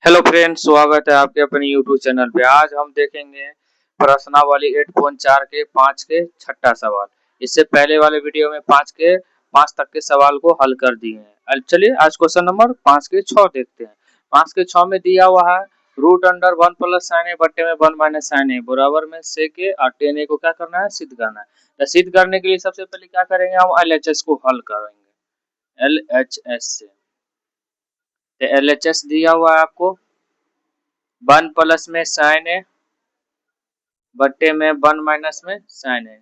Hello friends, स्वागत है आपके अपने यूट्यूब चैनल पे। आज हम देखेंगे प्रश्नावली 8.4 के 5 के छठा सवाल। इससे पहले वाले वीडियो में 5 तक के सवाल को हल कर दिए हैं। चलिए आज क्वेश्चन नंबर 5 के 6 देखते हैं। 5 के 6 में दिया हुआ है रूट अंडर 1 प्लस साइन ए बट्टे में 1 माइनस साइन ए बराबर में सेक ए और टेन ए को क्या करना है, सिद्ध करना है। तो सिद्ध करने के लिए सबसे पहले क्या करेंगे, हम LHS को हल करेंगे। LHS से LHS दिया हुआ है आपको 1 प्लस में साइन ए बट्टे में 1 माइनस में साइन ए।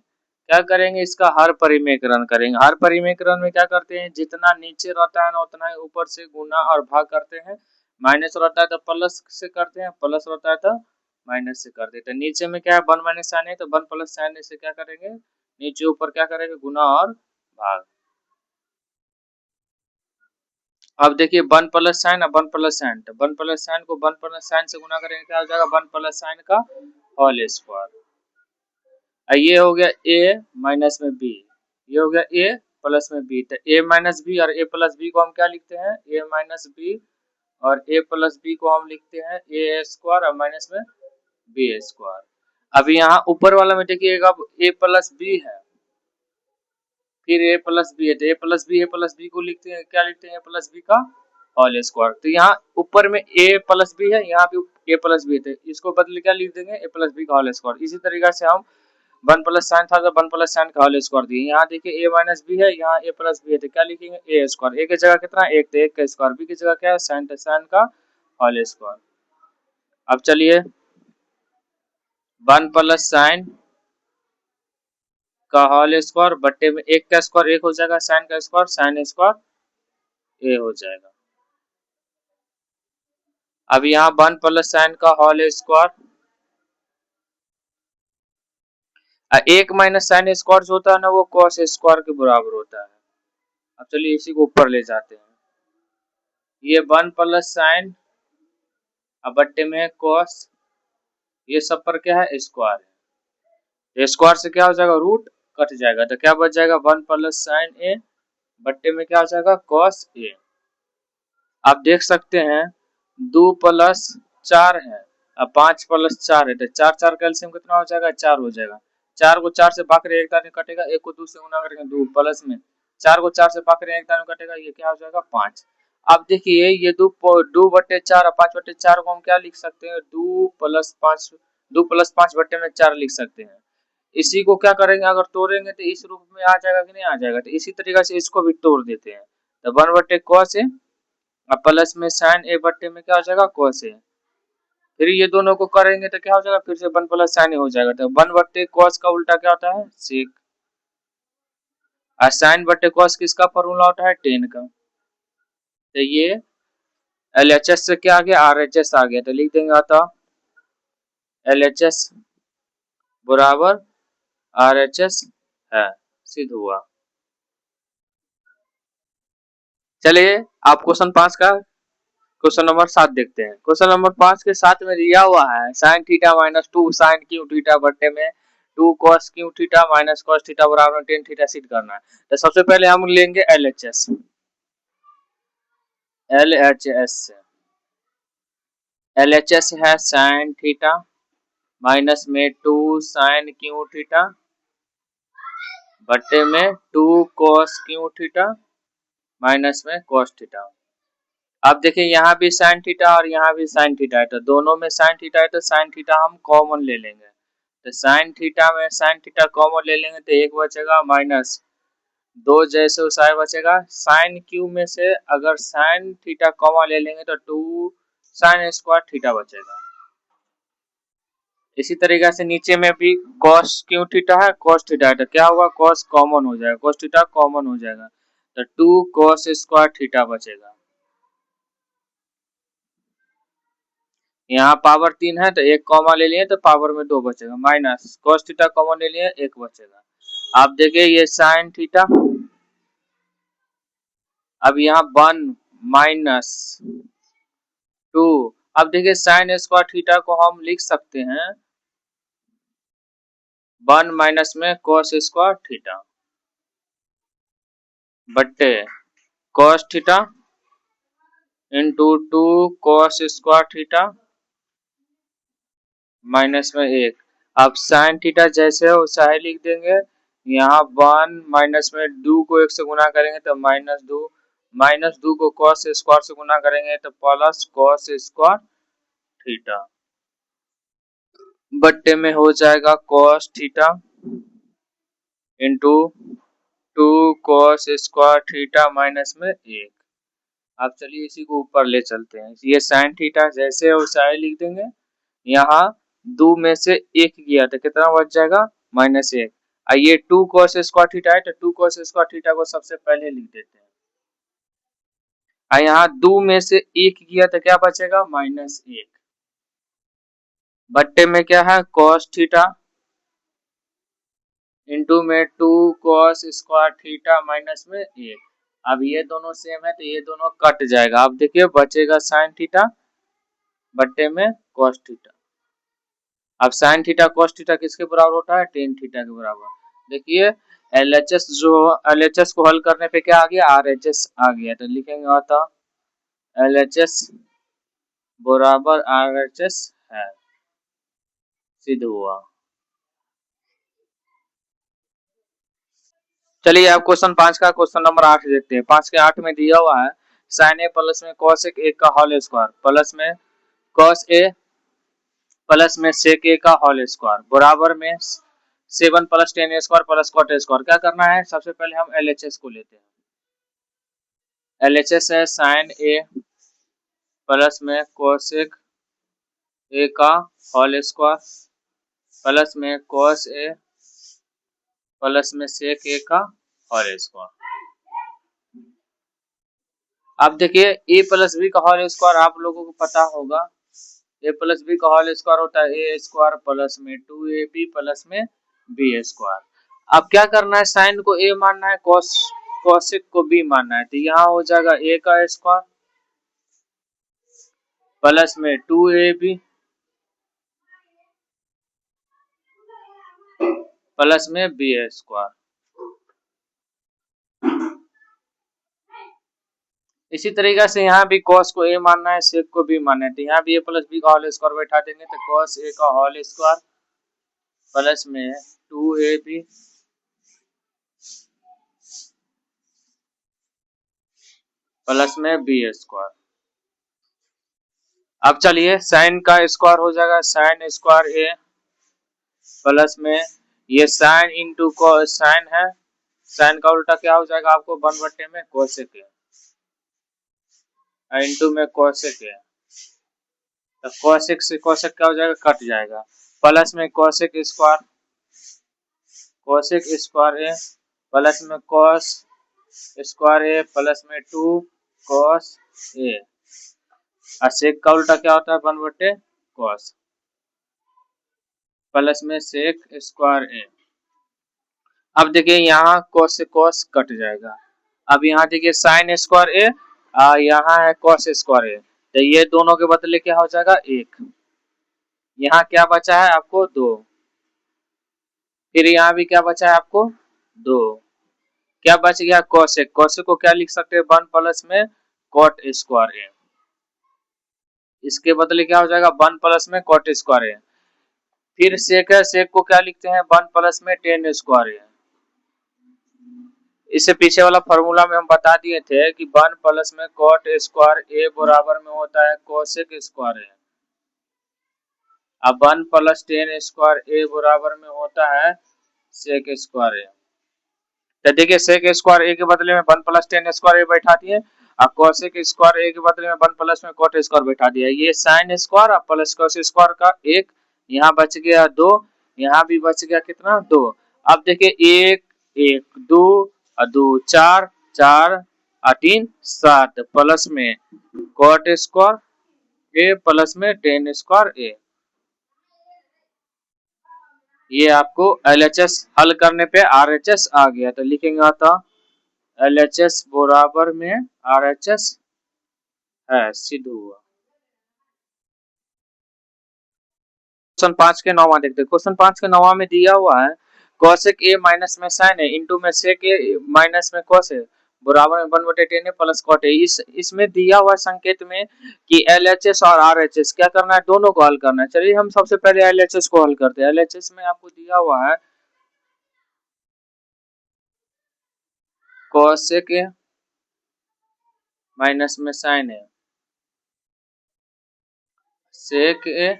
क्या करेंगे, इसका हर परिमेकरण करेंगे। हर परिमेकरण में क्या करते हैं, जितना नीचे रहता है ना उतना ही ऊपर से गुना और भाग करते हैं। माइनस रहता है तो प्लस से करते हैं, प्लस रहता है तो माइनस से कर देते हैं। नीचे में क्या है 1 माइनस साइन ए, तो 1 प्लस साइन ए से क्या करेंगे, नीचे ऊपर क्या करेंगे, गुना और भाग। अब देखिए 1 प्लस साइन और 1 प्लस साइन, तो 1 प्लस साइन को 1 प्लस साइन से गुना करेंगे, क्या हो जाएगा 1 प्लस साइन का होल स्क्वायर। ये हो गया a माइनस में b, ये हो गया a प्लस में b। तो a माइनस बी और a प्लस बी को हम क्या लिखते हैं, a माइनस बी, और a प्लस बी को हम लिखते हैं a स्क्वायर और माइनस में b स्क्वायर। अभी यहाँ ऊपर वाला में देखिएगा a प्लस बी है, फिर a प्लस बी है, तो a प्लस बी को लिखते हैं, क्या लिखते हैं, a प्लस बी का होल स्क्वायर। तो यहाँ ऊपर में a प्लस बी है, यहाँ पे a प्लस बी है, तो इसको बदल क्या लिख देंगे, a प्लस बी का होल स्क्वायर। इसी तरीका से हम 1 प्लस साइन था तो 1 प्लस साइन का होल स्क्वायर दिए। यहाँ देखिए a माइनस बी है, यहाँ a प्लस बी है, तो क्या लिखेंगे a स्क्वायर। a की जगह कितना, एक, तो एक का स्क्वायर, b की जगह क्या है साइन, तो साइन का होल स्क्वायर। अब चलिए 1 प्लस साइन का होल स्क्वायर बट्टे में एक का स्क्वायर एक हो जाएगा, साइन का स्क्वायर साइन स्क्वायर a हो जाएगा। अब यहाँ 1 प्लस साइन का होल स्क्वायर, एक माइनस साइन स्क्वायर जो होता है ना वो कॉस स्क्वायर के बराबर होता है। अब चलिए इसी को ऊपर ले जाते हैं। ये 1 प्लस साइन अब बट्टे में कॉस, ये सब पर क्या है स्क्वायर है, स्क्वायर से क्या हो जाएगा रूट कट जाएगा, तो क्या बच जाएगा 1 प्लस साइन ए बट्टे में क्या हो जाएगा कॉस ए। आप देख सकते हैं 2 प्लस 4 है, अब 5 प्लस 4 है, तो 4 4 कैल्सियम कितना हो जाएगा 4 हो जाएगा। 4 को 4 से भाग एक दाने कटेगा, एक को 2 से गुना करेंगे 2 प्लस में 4 को 4 से भाग एक दाने कटेगा, ये क्या हो जाएगा 5। अब देखिए ये 2 बट्टे 4 और 5 बट्टे 4 को हम क्या लिख सकते हैं, 2 प्लस 5 बट्टे में 4 लिख सकते हैं। इसी को क्या करेंगे, अगर तोड़ेंगे तो इस रूप में आ जाएगा कि नहीं आ जाएगा, तो इसी तरीके से इसको भी तोड़ देते हैं। तो 1 बट्टे कॉस है और प्लस में साइन ए बट्टे में क्या हो जाएगा कॉस ए, फिर ये दोनों को करेंगे तो क्या हो जाएगा, फिर से 1 प्लस साइन ए हो जाएगा। तो 1 बट्टे कॉस का उल्टा क्या होता है सेक, और साइन बट्टे कॉस किसका फॉर्मूला होता है टेन का। तो ये LHS से क्या आ गया RHS आ गया, तो लिख देंगे अतः LHS बराबर RHS है, सिद्ध हुआ। चलिए आप क्वेश्चन 5 का क्वेश्चन नंबर 7 देखते हैं। क्वेश्चन नंबर 5 के 7 में दिया हुआ है sine theta minus 2 sine cube theta बट्टे में 2 cos cube theta minus cos theta बराबर 10 थीटा सिद्ध करना है। तो सबसे पहले हम लेंगे LHS से। LHS है साइन थीटा माइनस में 2 साइन क्यू थीटा बट्टे में 2 कॉस क्यू थीटा माइनस में कॉस थीटा। अब देखिए यहाँ भी साइन थीटा और यहाँ भी साइन थीटा है, तो दोनों में साइन थीटा है, तो साइन थीटा हम कॉमन ले लेंगे। तो साइन थीटा में साइन थीटा कॉमन ले लेंगे तो एक बचेगा माइनस 2 जैसे उसाए बचेगा। साइन क्यू में से अगर साइन थीटा कॉमन ले लेंगे तो 2 साइन स्क्वायर थीटा बचेगा। इसी तरीके से नीचे में भी कॉस क्यू थीटा है कॉस थीटा है, तो क्या होगा कॉस कॉमन हो जाएगा, कॉस थीटा कॉमन हो जाएगा, तो 2 कॉस स्क्वायर थीटा बचेगा। यहाँ पावर 3 है तो एक कॉमा ले लिए तो पावर में 2 बचेगा, माइनस कॉस थीटा कॉमन ले लिए 1 बचेगा। आप देखिए ये साइन थीटा, अब यहाँ 1 माइनस 2, अब देखिए साइन स्क्वायर थीटा को हम लिख सकते हैं 1 माइनस में कॉस स्क्वायर थीटा बट्टे cos theta into 2 cos square theta minus में 1। अब साइन थीटा जैसे हो वैसा ही लिख देंगे। यहाँ 1 माइनस में 2 को 1 से गुना करेंगे तो -2, -2 को कॉस स्क्वायर से गुना करेंगे तो प्लस कॉस स्क्वायर थीटा बट्टे में हो जाएगा cos theta into 2 cos square theta minus में 1। अब चलिए इसी को ऊपर ले चलते हैं। ये साइन थीटा जैसे हो वैसा ही लिख देंगे। यहाँ 2 में से 1 गया तो कितना बच जाएगा -1। ये 2 cos स्क्वायर थीटा है तो 2 cos स्क्वायर थीटा को सबसे पहले लिख देते हैं। यहाँ 2 में से 1 गया तो क्या बचेगा -1 बट्टे में क्या है cos थीटा इंटू में 2 cos स्क्वायर थीटा माइनस में 1। अब ये दोनों सेम है तो ये दोनों कट जाएगा। अब देखिए बचेगा साइन थीटा बट्टे में cos थीटा। अब साइन थीटा cos थीटा किसके बराबर होता है टेन थीटा के बराबर। देखिए LHS को हल करने पे क्या आ गया RHS आ गया तो लिखेंगे होता LHS बराबर RHS है, सिद्ध हुआ। चलिए अब क्वेश्चन 5 का क्वेश्चन नंबर 8 देखते हैं। 5 के 8 में दिया हुआ है साइन ए प्लस में cos ए का होल स्क्वायर प्लस में cos ए प्लस में sec ए का होल स्क्वायर बराबर में 7 plus 10 square plus cot square. क्या करना है सबसे पहले हम LHS को लेते हैं। LHS है साइन ए प्लस में कोसेक ए का होल स्क्वायर प्लस में cos ए प्लस में sec ए का होल स्क्वायर। अब देखिए ए प्लस बी का होल स्क्वायर आप लोगों को पता होगा। ए प्लस बी का होल स्क्वायर होता है ए स्क्वायर प्लस में 2ab प्लस में बी स्क्वायर। अब क्या करना है साइन को ए मानना है कोसेक को बी मानना है तो यहाँ हो जाएगा ए का स्क्वायर प्लस में 2ab प्लस में बी स्क्वायर। इसी तरीके से यहाँ भी cos को a मानना है sec को b मानना है तो यहाँ भी a प्लस बी का होल स्क्वायर बैठा देंगे तो cos a का होल स्क्वायर प्लस में 2ab प्लस में b स्क्वायर। अब चलिए साइन का स्क्वायर हो जाएगा साइन स्क्वायर a प्लस में ये साइन इंटू साइन है, साइन का उल्टा क्या हो जाएगा आपको 1/में कोसेक इंटू में कोसेक है तो कोसेक से कोसेक क्या हो जाएगा कट जाएगा प्लस में कोसेक स्क्वायर ए प्लस में cos स्क्वायर ए प्लस में 2 cos ए और सेक का उल्टा क्या होता है 1/cos प्लस में सेक स्क्वायर ए। अब देखिए यहाँ cos से cos कट जाएगा। अब यहाँ देखिए साइन स्क्वायर ए यहाँ है cos स्क्वायर ए तो ये दोनों के बदले क्या हो जाएगा 1। यहाँ क्या बचा है आपको 2 फिर यहाँ भी क्या बचा है आपको 2 क्या बच गया कोसेक को क्या लिख सकते हैं 1 प्लस में cot स्क्वायर ए। इसके बदले क्या हो जाएगा 1 प्लस में cot स्क्वायर ए। फिर सेक है सेक को क्या लिखते हैं 1 प्लस में tan स्क्वायर ए। इससे पीछे वाला फॉर्मूला में हम बता दिए थे कि 1 प्लस में cot स्क्वायर ए बराबर में होता है कोसेक स्क्वायर ए। अब 1 प्लस tan स्क्वायर ए बराबर में होता है सेक स्क्वायर ए। तो देखिए सेक स्क्वायर ए के बदले में 1 प्लस tan स्क्वायर ए बैठा दिए और कोसेक स्क्वायर ए के बदले में 1 प्लस में cot स्क्वायर बैठा दिया। ये साइन स्क्वायर और प्लस cos स्क्वायर का 1 यहाँ बच गया 2 यहाँ भी बच गया कितना 2। अब देखिए 1 1 2 और 2 4 4 और 3 7 प्लस में cot स्क्वायर ए प्लस में tan स्क्वायर ए। ये आपको LHS हल करने पे RHS आ गया तो लिखेंगे आता LHS बराबर में RHS है, सिद्ध हुआ। क्वेश्चन 5 के 9 देखते हैं। क्वेश्चन 5 के 9 में दिया हुआ है कोसेक ए माइनस में साइन है इंटू में सेक ए माइनस में कोस है बराबर में 1/10 ए प्लस कॉट ए। इसमें दिया हुआ संकेत में कि LHS और RHS क्या करना है, दोनों को हल करना है। चलिए हम सबसे पहले LHS को हल करते हैं। LHS में आपको दिया हुआ है कोसेक ए माइनस में साइन ए, सेक ए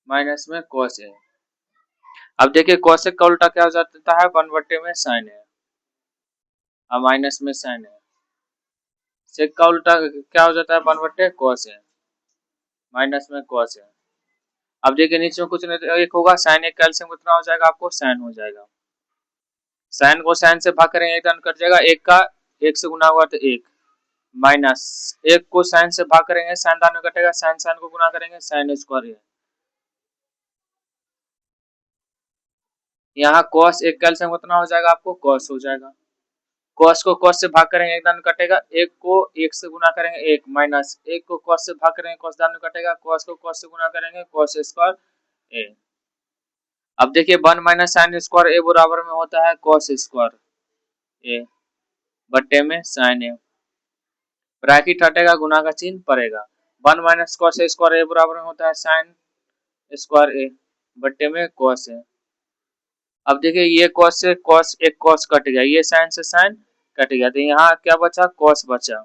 माइनस में कोस ए। अब देखिए कोसेक का उल्टा क्या हो जाता है, 1/में साइन ए और माइनस में साइन ए। सेक का उल्टा क्या हो जाता है, 1/, कोस ए माइनस में कोस ए। अब देखिए नीचे में कुछ नहीं, एक होगा साइन ए कैल्सियम कितना हो जाएगा आपको, साइन हो जाएगा। साइन को साइन से भाग करेंगे एक कट जाएगा, एक का एक से गुना हुआ तो एक, माइनस एक को साइन से भाग करेंगे साइन दान में कटेगा, साइन साइन को गुना करेंगे साइन स्क्वायर ए। यहाँ कॉस एक कैल्सियम कितना हो जाएगा आपको, कॉस हो जाएगा। कॉस को कॉस से भाग करेंगे एक दान कटेगा, एक को एक से गुना करेंगे एक, माइनस एक को कॉस से भाग करेंगे कॉस दान में कटेगा, कॉस को कॉस से गुना करेंगे कॉस स्क्वायर ए। अब देखिए 1 माइनस साइन स्क्वायर ए बराबर में होता है कॉस स्क्वायर ए बट्टे में साइन ए। ब्रैकेट हटेगा, गुना का चिन्ह पड़ेगा। 1 माइनस कॉस स्क्वायर ए बराबर में होता है साइन स्क्वायर ए बट्टे में कॉस ए। अब देखिए ये कॉस से कॉस, एक कॉस कट गया, ये साइन से साइन कट गया, तो यहाँ क्या बचा, कॉस बचा।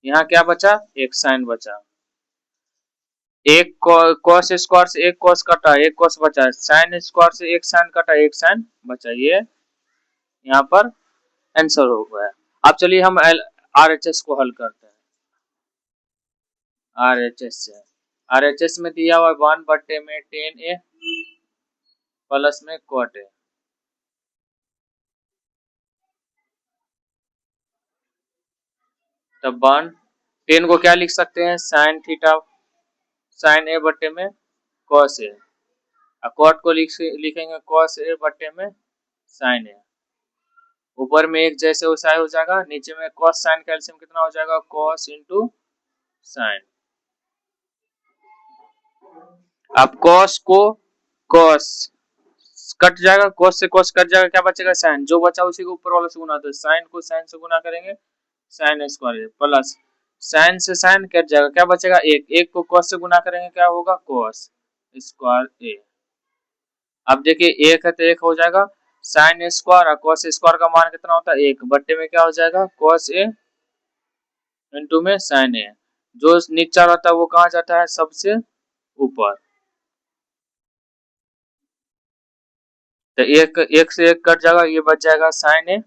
यहाँ क्या बचा, एक साइन बचा। एक कॉस स्क्वायर से एक कॉस कटा, एक कॉस बचा, साइन स्क्वायर से एक साइन कटा, एक साइन बचा। ये यहाँ पर आंसर हो गया। अब चलिए हम RHS को हल करते हैं। RHS से RHS में दिया हुआ 1/10 ए प्लस में कॉट ए। तब 10 को क्या लिख सकते हैं, साइन थीटा साइन ए बट्टे में कॉस ए, और कॉट को लिखेंगे कॉस ए बट्टे में साइन ए। ऊपर में एक जैसे उसाई हो जाएगा, नीचे में कॉस साइन कैल्सियम कितना हो जाएगा, कॉस इंटू साइन। अब कॉस को कॉस कट जाएगा, कॉस से कॉस कट जाएगा, क्या बचेगा, साइन। जो बचा उसी को ऊपर वाले से गुना, तो साइन को साइन से गुना करेंगे साइन स्क्वायर प्लस साइन से साइन कट जाएगा, क्या बचेगा, एक। एक को कॉस से गुना करेंगे क्या होगा, कॉस स्क्वायर ए। अब देखिए एक है तो एक हो जाएगा, साइन स्क्वायर और कॉस स्क्वायर का मान कितना होता है, एक बट्टे में क्या हो जाएगा, कॉस ए इंटू में साइन ए। जो नीचा रहता है वो कहाँ जाता है, सबसे ऊपर। तो एक से एक कट जाएगा, ये बच जाएगा साइन ए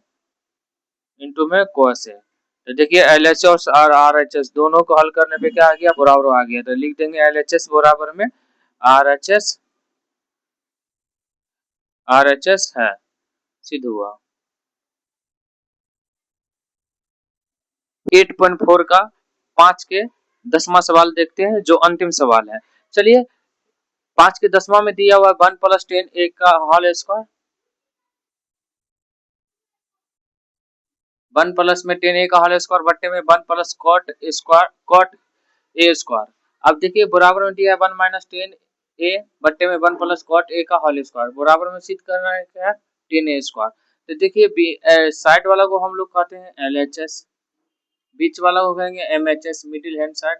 इंटू में कॉस ए। तो देखिए LHS और RHS दोनों को हल करने पे क्या आ गया, बराबर आ गया। तो लिख देंगे LHS बराबर में RHS है, सिद्ध हुआ। 8.4 का 5 के 10वां सवाल देखते हैं, जो अंतिम सवाल है। चलिए 5 के 10वां में दिया हुआ 1 + 10 ए का होल स्क्वायर, 1 प्लस में 10 ए का होल स्क्वायर बट्टे में 1 plus cot square cot A square. अब देखिए बराबर में दिया है 1 माइनस 10 ए बट्टे में 1 प्लस कॉट ए का होल स्क्वायर, बराबर में सिद्ध करना है क्या, 10 ए स्क्वायर। तो देखिए साइड वाला को हम लोग कहते हैं LHS, बीच वाला को कहेंगे MHS मिडिल हैंड साइड,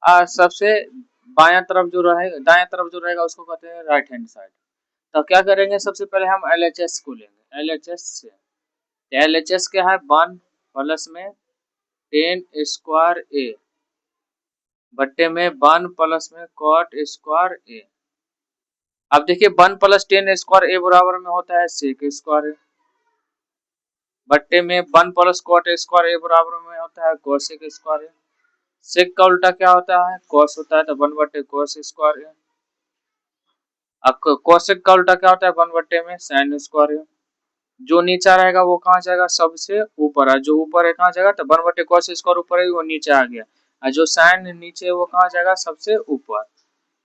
और सबसे बायां तरफ जो रहेगा, दाएं तरफ जो रहेगा उसको कहते हैं राइट हैंड साइड। तो क्या करेंगे, सबसे पहले हम LHS को लेंगे। LHS से LHS क्या है, 1 प्लस में 10 स्क्वायर ए बट्टे में 1 प्लस में कॉट स्क्वायर ए। अब देखिए 1 प्लस 10 स्क्वायर ए बराबर में होता है सेक स्क्वायर ए बट्टे में 1 प्लस कॉट स्क्वायर ए बराबर में होता है कोसेक स्क्वायर ए। सेक का उल्टा क्या होता है, कॉस होता है, तो 1 बट्टे कोस स्क्वायर ए। अब कोसेक का उल्टा क्या होता है, 1 बट्टे में साइन स्क्वायर ए। जो नीचा रहेगा वो कहाँ जाएगा, सबसे ऊपर है, जो ऊपर है कहाँ जाएगा, तो 1 बटे कॉस स्क्वायर ऊपर है वो नीचे आ गया, और जो साइन नीचे है वो कहाँ जाएगा, सबसे ऊपर।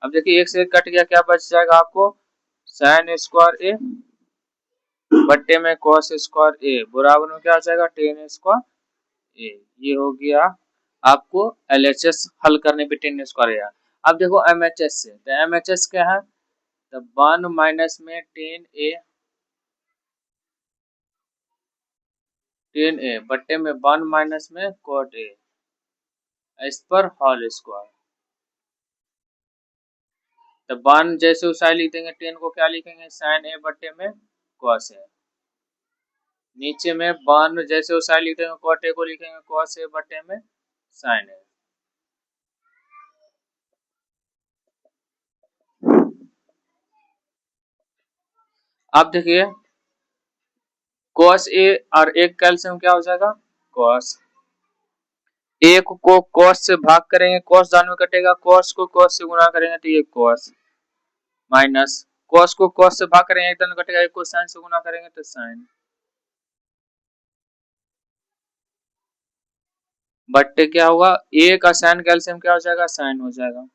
अब देखिए एक से एक कट गया, क्या बच जाएगा आपको, साइन स्क्वायर ए बट्टे में कॉस स्क्वायर ए बराबर में क्या आ जाएगा, 10 स्क्वायर ए। ये हो गया आपको LHS हल करने पे 10 स्क्वायर ए। अब देखो MHS से, तो MHS क्या है, तो 1 माइनस में 10 ए 10a बट्टे में 1 माइनस में cot a इस पर होल स्क्वायर। तो 1 जैसे उसाई लिख देंगे, 10 को क्या लिखेंगे sin a बट्टे में cos a। नीचे में 1 जैसे उसाई लिख देंगे, cot a को लिखेंगे cos a बट्टे में sin a। अब देखिए cos a और एक कैल्शियम क्या हो जाएगा cos a को cos से भाग करेंगे, cos दान में कटेगा, cos को cos से गुना करेंगे तो ये cos माइनस cos को cos से भाग करेंगे, एक दान में कटेगा, एक को sin से गुना करेंगे तो sin बट्टे क्या होगा a का sin कैल्शियम क्या हो जाएगा sin हो जाएगा।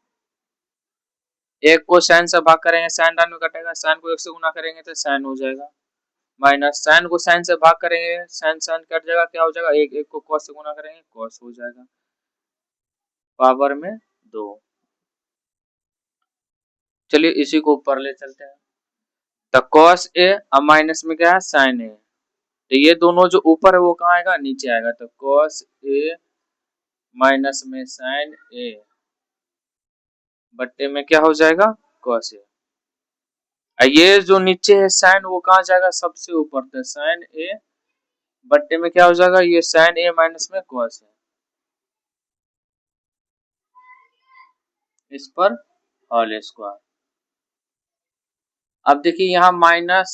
एक को sin से भाग करेंगे, sin दान में कटेगा, sin को 1 से गुना करेंगे तो sin हो जाएगा, माइनस sin को sin से भाग करेंगे, sin sin कट जाएगा, क्या हो जाएगा एक को cos से गुना करेंगे cos हो जाएगा, पावर में 2। चलिए इसी को ऊपर ले चलते हैं। तो cos a अब माइनस में क्या है sin a, तो ये दोनों जो ऊपर है वो कहाँ आएगा नीचे आएगा, तो cos a माइनस में sin a बट्टे में क्या हो जाएगा cos a। ये जो नीचे है sin वो कहाँ जाएगा सबसे ऊपर, तो sin a बट्टे में क्या हो जाएगा ये sin a माइनस में cos a इस पर होल स्क्वायर। अब देखिए यहाँ माइनस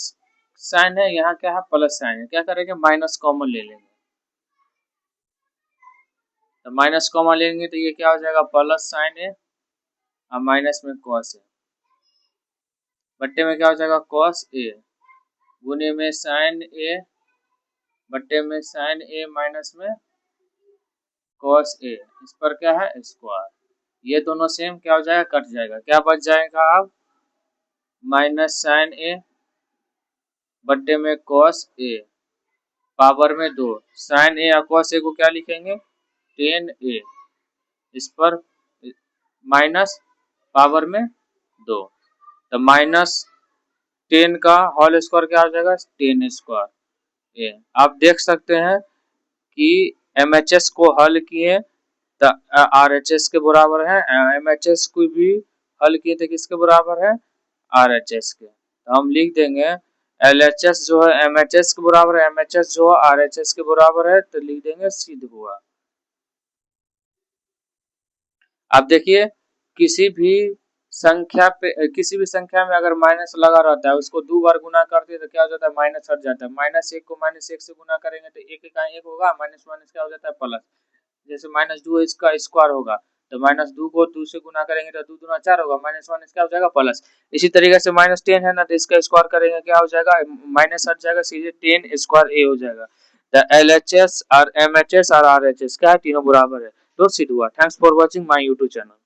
साइन है, यहाँ क्या है प्लस साइन है, क्या करेंगे माइनस कॉमन ले लेंगे, तो माइनस कॉमन लेंगे तो ये क्या हो जाएगा प्लस साइन है और माइनस में कॉस है बट्टे में क्या हो जाएगा कॉस ए गुने में साइन ए बट्टे में साइन ए माइनस में कॉस ए इस पर क्या है स्क्वायर। ये दोनों सेम क्या हो जाएगा कट जाएगा, क्या बच जाएगा अब माइनस साइन ए बट्टे में कॉस ए पावर में 2, साइन ए और कॉस ए को क्या लिखेंगे 10a इस पर माइनस पावर में 2, तो माइनस 10 का होल स्क्वायर क्या हो जाएगा 10 स्क्वायर। ये आप देख सकते हैं कि MHS को हल किए तो RHS के बराबर है, MHS को भी हल किए थे किसके बराबर है RHS के, तो हम लिख देंगे LHS जो है MHS के बराबर है, MHS जो है RHS के बराबर है, तो लिख देंगे सिद्ध हुआ। आप देखिए किसी भी संख्या में अगर माइनस लगा रहता है उसको 2 बार गुना करते हैं तो क्या हो जाता है माइनस हट जाता है, माइनस 1 को माइनस 1 से गुना करेंगे तो 1 का 1 होगा, माइनस माइनस क्या हो जाता है प्लस, जैसे माइनस 2 इसका स्क्वायर होगा तो माइनस 2 को 2 से गुना करेंगे तो 2 दूना 4 होगा, माइनस माइनस क्या हो जाएगा प्लस। इसी तरीके से माइनस 10 है ना तो इसका स्क्वायर करेंगे क्या हो जाएगा माइनस हट जाएगा, सीधे 10 स्क्वायर ए हो जाएगा। तो LHS और MHS और RHS क्या है तीनों बराबर है, तो सिद्ध हुआ। Thanks for watching my YouTube channel.